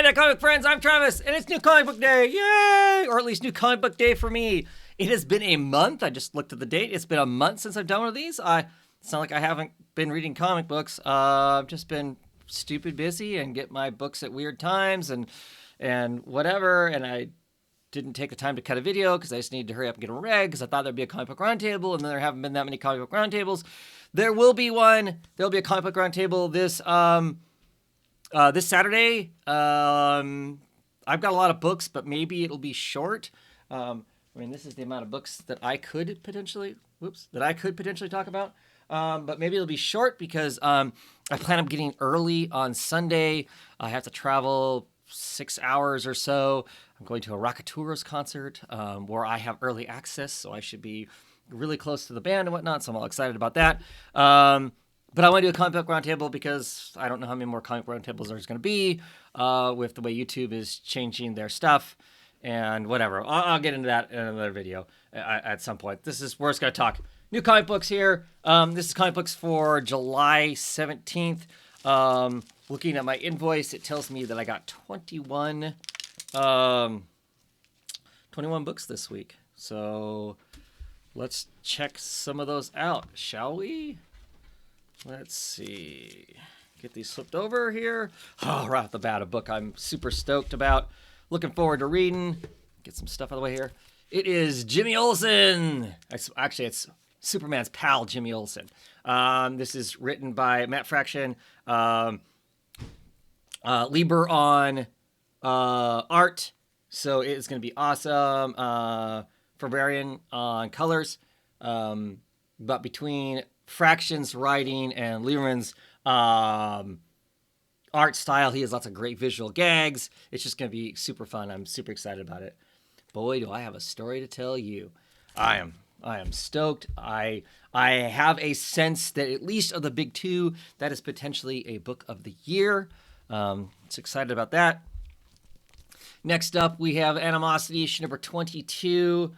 there, comic friends. I'm Travis, and it's New Comic Book Day. Yay! Or at least New Comic Book Day for me. It has been a month. I just looked at the date. It's been a month since I've done one of these. It's not like I haven't been reading comic books. I've just been stupid busy and get my books at weird times and whatever. And I didn't take the time to cut a video because I just needed to hurry up and get a reg because I thought there'd be a comic book roundtable, and then there haven't been that many comic book roundtables. There will be one. There'll be a comic book roundtable this Saturday. I've got a lot of books, but maybe it'll be short. This is the amount of books that I could potentially talk about. But maybe it'll be short because I plan on getting early on Sunday. I have to travel 6 hours or so. I'm going to a Rockatours concert where I have early access, so I should be really close to the band and whatnot, so I'm all excited about that. But I want to do a comic book roundtable because I don't know how many more comic book roundtables there's going to be with the way YouTube is changing their stuff and whatever. I'll get into that in another video at some point. We're just going to talk new comic books here. This is comic books for July 17th. Looking at my invoice, it tells me that I got 21 books this week. So let's check some of those out, shall we? Let's see. Get these flipped over here. Oh, right off the bat, a book I'm super stoked about. Looking forward to reading. Get some stuff out of the way here. It is Jimmy Olsen. It's Superman's pal, Jimmy Olsen. This is written by Matt Fraction. Lieber on art. So it's going to be awesome. Fabrarian on colors. But between Fraction's writing and Lieberman's art style, he has lots of great visual gags. It's just going to be super fun. I'm super excited about it. Boy, do I have a story to tell you. I am stoked. I have a sense that at least of the big two, that is potentially a book of the year. So excited about that. Next up, we have Animosity, issue number 22.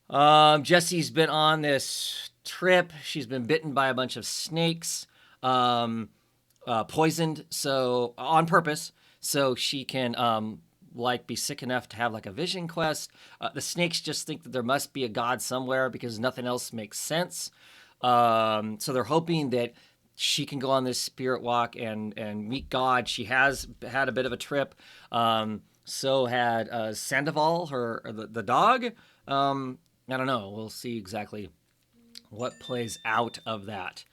Jessie's been on this trip. She's been bitten by a bunch of snakes, poisoned, so on purpose, so she can be sick enough to have like a vision quest. The snakes just think that there must be a god somewhere because nothing else makes sense. So they're hoping that she can go on this spirit walk and meet God. She has had a bit of a trip. So had Sandoval, the dog. I don't know. We'll see exactly what plays out of that.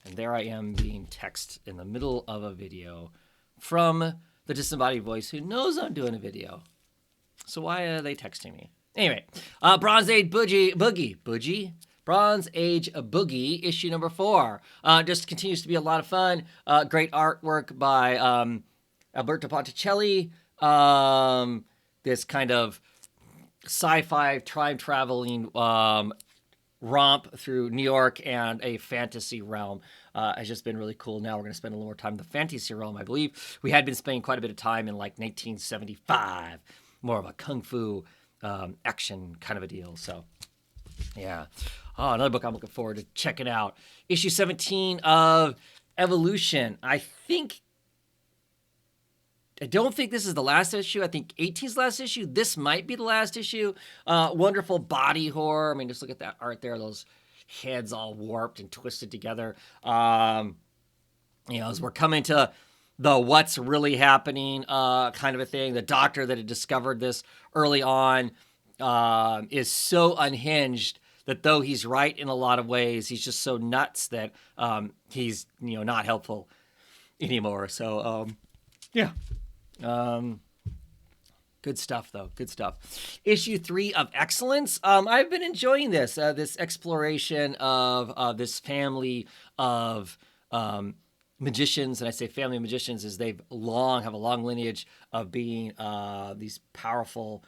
And there I am being texted in the middle of a video from the disembodied voice who knows I'm doing a video. So why are they texting me? Anyway, Bronze Age Boogie. Bronze Age Boogie, issue number 4. Just continues to be a lot of fun. Great artwork by Alberto Ponticelli. This kind of sci-fi time-traveling romp through New York and a fantasy realm has just been really cool. Now we're going to spend a little more time in the fantasy realm, I believe. We had been spending quite a bit of time in like 1975, more of a kung fu action kind of a deal. So, yeah. Oh, another book I'm looking forward to checking out. Issue 17 of Evolution. I don't think this is the last issue. I think 18's last issue. This might be the last issue. Wonderful body horror. I mean, just look at that art there. Those heads all warped and twisted together. As we're coming to the what's really happening kind of a thing. The doctor that had discovered this early on is so unhinged that though he's right in a lot of ways, he's just so nuts that he's not helpful anymore. So yeah. Good stuff, though. Good stuff. Issue 3 of Excellence. I've been enjoying this exploration of this family of magicians. And I say family of magicians as they have a long lineage of being these powerful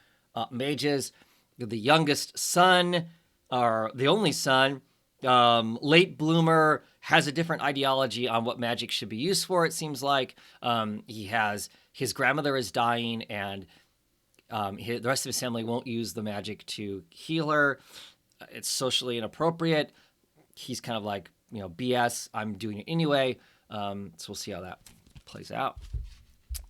mages. The youngest son, or the only son, late bloomer, has a different ideology on what magic should be used for, it seems like. His grandmother is dying, and the rest of his family won't use the magic to heal her. It's socially inappropriate. He's kind of like, BS, I'm doing it anyway. So we'll see how that plays out.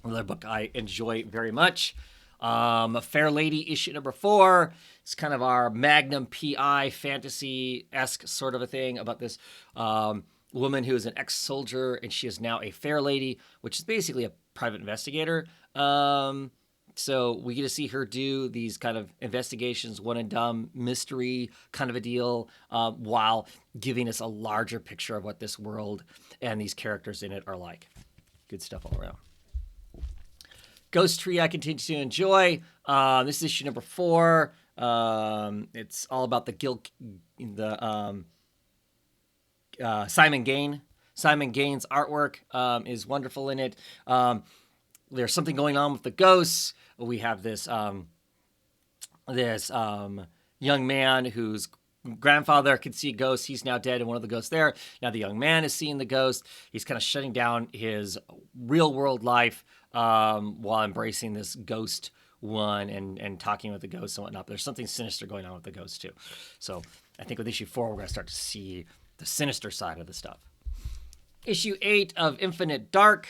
Another book I enjoy very much. Fair Lady issue number 4. It's kind of our Magnum PI fantasy-esque sort of a thing about this woman who is an ex-soldier, and she is now a fair lady, which is basically a private investigator. So we get to see her do these kind of investigations, one and done mystery kind of a deal, while giving us a larger picture of what this world and these characters in it are like. Good stuff all around. Ghost Tree I continue to enjoy. This is issue number 4. It's all about Simon Gain. Simon Gain's artwork is wonderful in it. There's something going on with the ghosts. We have this young man whose grandfather could see ghosts. He's now dead, and one of the ghosts there. Now the young man is seeing the ghost. He's kind of shutting down his real world life while embracing this ghost one and talking with the ghosts and whatnot. But there's something sinister going on with the ghosts too. So I think with issue 4, we're going to start to see the sinister side of the stuff. Issue 8 of Infinite Dark.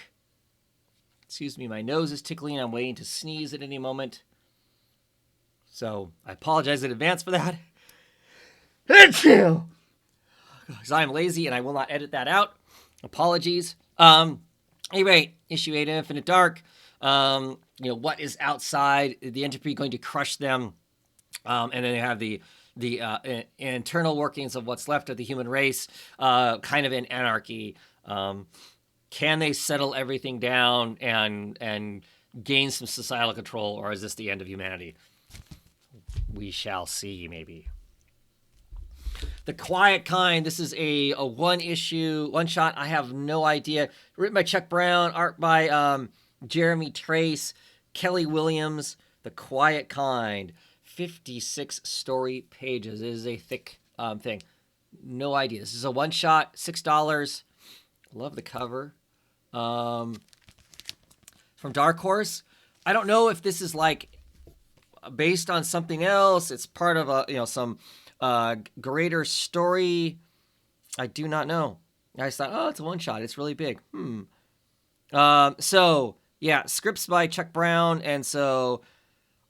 Excuse me, my nose is tickling. I'm waiting to sneeze at any moment. So I apologize in advance for that. Because I'm lazy and I will not edit that out. Apologies. Anyway, issue 8 of Infinite Dark. What is outside the entropy going to crush them? And then they have the internal workings of what's left of the human race, kind of in anarchy. Can they settle everything down and gain some societal control, or is this the end of humanity? We shall see, maybe. The Quiet Kind. This is a one-issue, one-shot. I have no idea. Written by Chuck Brown, art by Jeremy Trace, Kelly Williams. The Quiet Kind. 56 story pages. It is a thick thing. No idea. This is a one-shot, $6. Love the cover. From Dark Horse. I don't know if this is like based on something else. It's part of some greater story. I do not know. I just thought, oh, it's a one shot. It's really big. So yeah, scripts by Chuck Brown, and so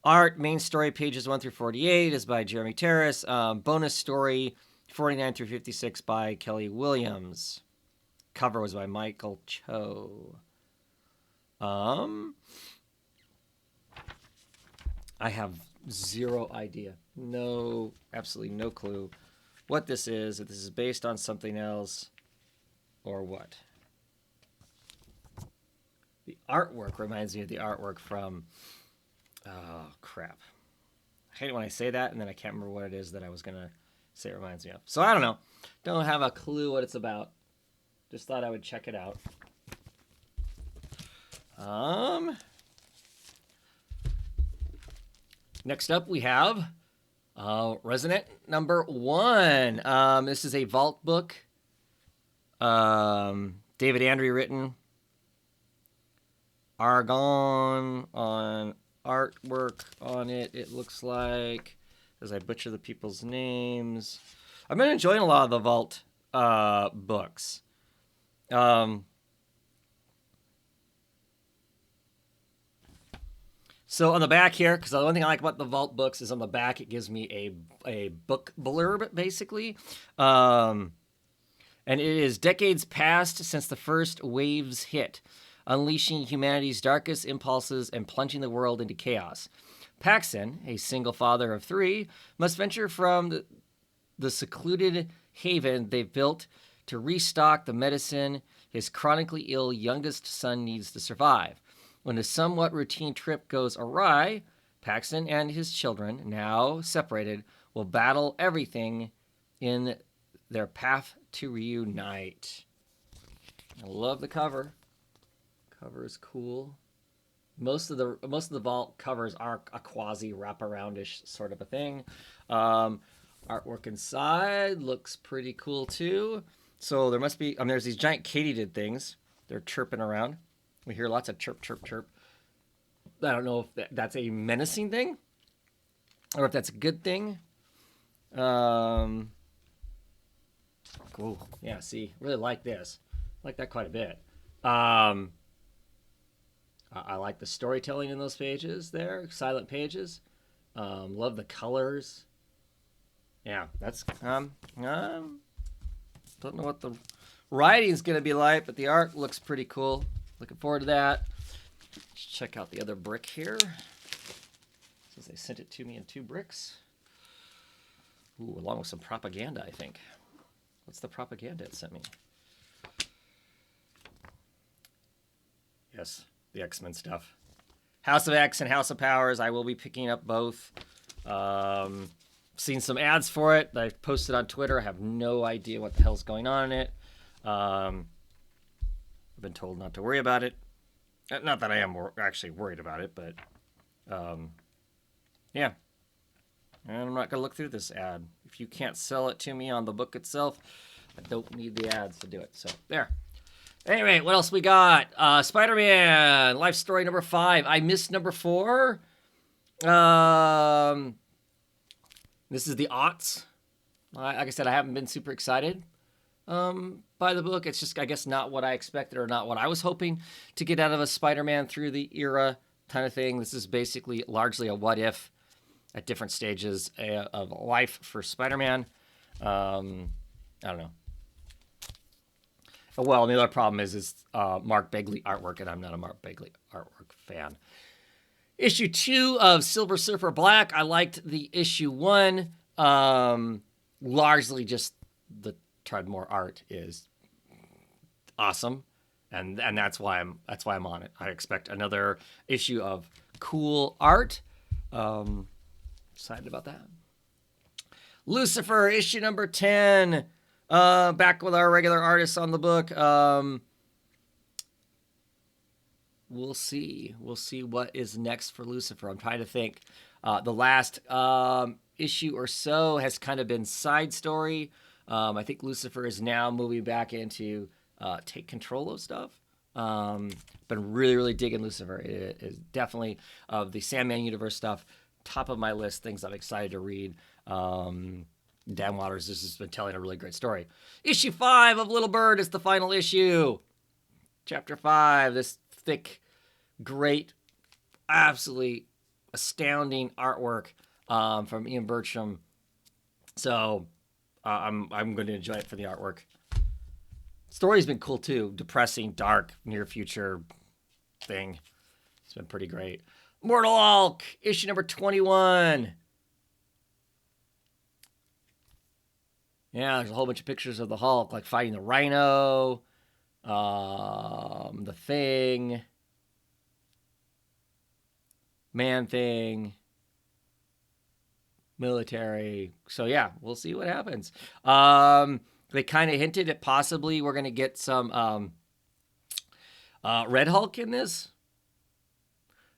art, main story pages 1 through 48 is by Jeremy Terrace. Bonus story 49 through 56 by Kelly Williams. Cover was by Michael Cho. I have zero idea. No, absolutely no clue what this is, if this is based on something else or what. The artwork reminds me of the artwork from, oh, crap. I hate it when I say that and then I can't remember what it is that I was going to say it reminds me of. So I don't know. Don't have a clue what it's about. Just thought I would check it out. Next up we have Resident number 1. This is a vault book. David Andry written. Argon on artwork on it. It looks like, as I butcher the people's names. I've been enjoying a lot of the vault books. So on the back here, because the one thing I like about the vault books is on the back it gives me a book blurb, basically. And it is decades past since the first waves hit, unleashing humanity's darkest impulses and plunging the world into chaos. Paxton, a single father of 3, must venture from the secluded haven they've built to restock the medicine his chronically ill youngest son needs to survive. When a somewhat routine trip goes awry, Paxton and his children, now separated, will battle everything in their path to reunite. I love the cover. Cover is cool. Most of the vault covers are a quasi wraparoundish sort of a thing. Artwork inside looks pretty cool too. So there must be, there's these giant katydid things. They're chirping around. We hear lots of chirp, chirp, chirp. I don't know if that's a menacing thing or if that's a good thing. Cool. Yeah, see, really like this. Like that quite a bit. I like the storytelling in those pages there, silent pages. Love the colors. Yeah, that's don't know what the writing's gonna be like, but the art looks pretty cool. Looking forward to that. Let's check out the other brick here. Since they sent it to me in 2 bricks. Ooh, along with some propaganda, I think. What's the propaganda it sent me? Yes, the X-Men stuff. House of X and House of Powers. I will be picking up both. Seen some ads for it that I posted on Twitter. I have no idea what the hell's going on in it. I've been told not to worry about it. Not that I am actually worried about it, but yeah. And I'm not going to look through this ad. If you can't sell it to me on the book itself, I don't need the ads to do it. So, there. Anyway, what else we got? Spider-Man, life story number 5. I missed number 4. This is the Theaughts. Like I said, I haven't been super excited by the book. It's just, I guess, not what I expected or not what I was hoping to get out of a Spider-Man through the era kind of thing. This is basically largely a what if at different stages of life for Spider-Man. I don't know. Well, the other problem is Mark Bagley artwork, and I'm not a Mark Bagley artwork fan. Issue 2 of Silver Surfer Black. I liked the issue 1. Largely just the Treadmore art is awesome, and that's why I'm on it. I expect another issue of cool art. Excited about that. Lucifer, issue number 10. Back with our regular artists on the book. We'll see. We'll see what is next for Lucifer. I'm trying to think. The last issue or so has kind of been side story. I think Lucifer is now moving back into take control of stuff. Been really, really digging Lucifer. It is definitely of the Sandman universe stuff. Top of my list, things I'm excited to read. Dan Waters has been telling a really great story. Issue 5 of Little Bird is the final issue. Chapter 5, this thick, great, absolutely astounding artwork from Ian Bertram. So I'm going to enjoy it for the artwork. Story's been cool too. Depressing, dark, near future thing. It's been pretty great. Mortal Hulk, issue number 21. Yeah, there's a whole bunch of pictures of the Hulk, like fighting the Rhino, the Thing, Man-Thing, military. So yeah, we'll see what happens. They kind of hinted at possibly we're going to get some Red Hulk in this.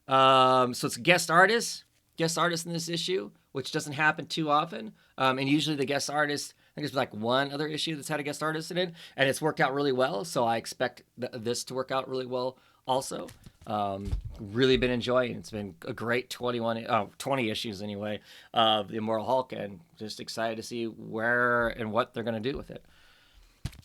So it's a guest artist in this issue, which doesn't happen too often. And usually the guest artist, I think there's like one other issue that's had a guest artist in it, and it's worked out really well. So I expect this to work out really well also. Really been enjoying. It's been a great 20 issues anyway of the Immortal Hulk, and just excited to see where and what they're going to do with it.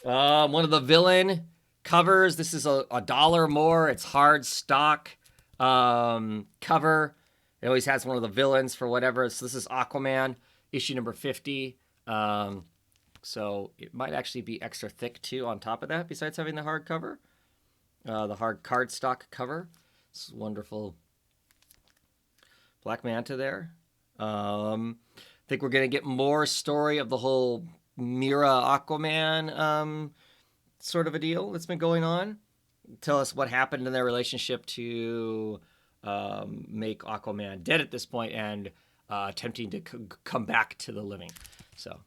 One of the villain covers. This is a $1 more. It's hard stock cover. It always has one of the villains for whatever. So this is Aquaman, issue number 50. So it might actually be extra thick too on top of that, besides having the hard cover. The hard cardstock cover. This wonderful Black Manta there. I think we're going to get more story of the whole Mira Aquaman sort of a deal that's been going on. Tell us what happened in their relationship to make Aquaman dead at this point and attempting to come back to the living. So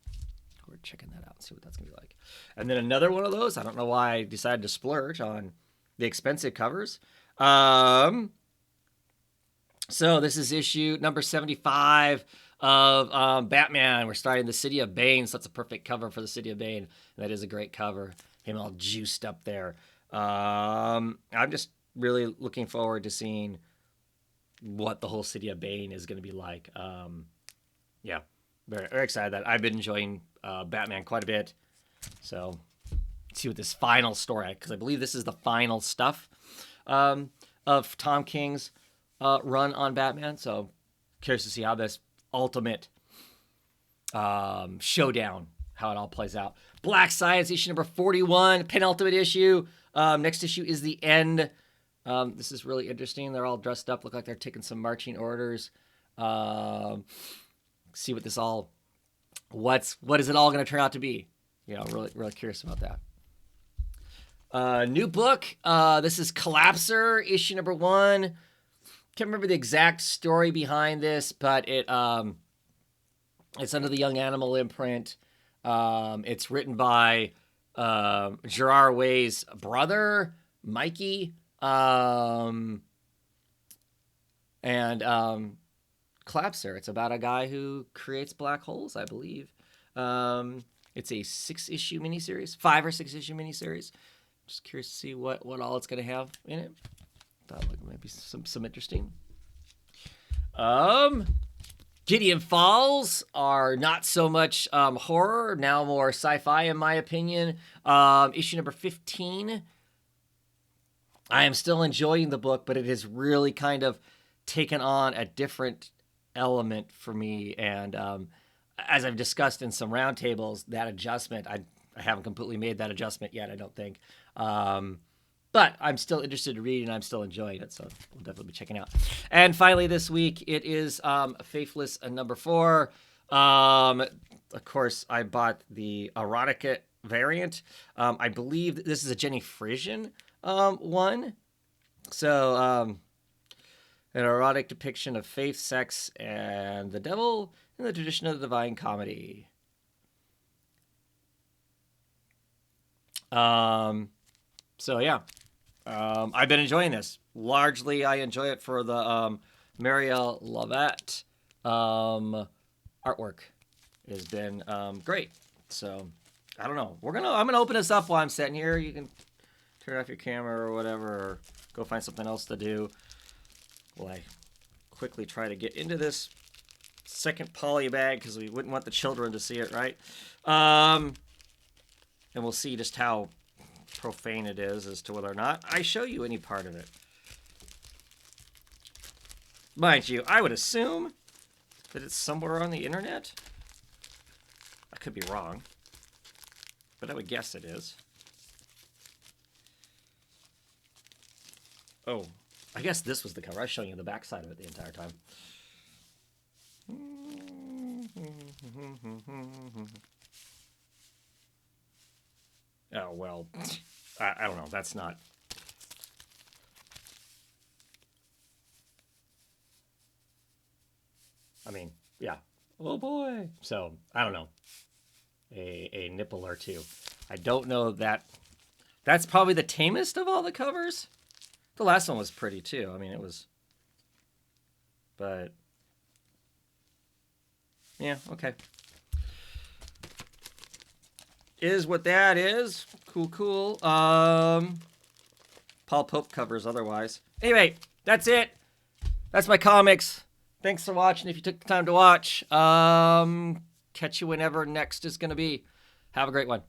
we're checking that out and see what that's going to be like. And then another one of those. I don't know why I decided to splurge on the expensive covers. So this is issue number 75 of Batman. We're starting the City of Bane, so that's a perfect cover for the City of Bane. And that is a great cover. Him all juiced up there. I'm just really looking forward to seeing what the whole City of Bane is going to be like. Yeah, very, very excited that I've been enjoying Batman quite a bit. So see what this final story, because I believe this is the final stuff of of Tom King's run on Batman. So curious to see how this ultimate showdown, how it all plays out. Black Science, issue number 41, penultimate issue. Next issue is the end. This is really interesting. They're all dressed up, look like they're taking some marching orders. See what this all, what is it all going to turn out to be? You know, really curious about that. New book. This is Collapser, issue number 1. Can't remember the exact story behind this, but it's under the Young Animal imprint. It's written by Gerard Way's brother, Mikey, and Collapser. It's about a guy who creates black holes, I believe. It's a 6-issue miniseries, 5 or 6-issue miniseries. Just curious to see what all it's going to have in it. Thought like maybe some interesting. Gideon Falls are not so much horror, now more sci-fi in my opinion. Issue number 15. I am still enjoying the book, but it has really kind of taken on a different element for me. And as I've discussed in some roundtables, that adjustment, I haven't completely made that adjustment yet, I don't think. But I'm still interested to read, and I'm still enjoying it, so we'll definitely be checking out. And finally this week, it is Faithless number 4. Of course, I bought the erotica variant. I believe this is a Jenny Frisian one. So, an erotic depiction of faith, sex, and the devil in the tradition of the Divine Comedy. So yeah, I've been enjoying this. Largely, I enjoy it for the Marielle Lavette artwork. It has been great. So I don't know. I'm gonna open this up while I'm sitting here. You can turn off your camera or whatever, or go find something else to do. While I quickly try to get into this second poly bag because we wouldn't want the children to see it, right? And we'll see just how profane it is as to whether or not I show you any part of it. Mind you, I would assume that it's somewhere on the internet. I could be wrong, but I would guess it is. Oh, I guess this was the cover. I was showing you the backside of it the entire time. Oh, well, I don't know. That's not... I mean, yeah. Oh, boy. So, I don't know. A nipple or two. I don't know that... That's probably the tamest of all the covers. The last one was pretty, too. I mean, it was... But... Yeah, okay. Is what that is. Cool. Paul Pope covers otherwise. Anyway, that's it. That's my comics. Thanks for watching if you took the time to watch. Catch you whenever next is going to be. Have a great one.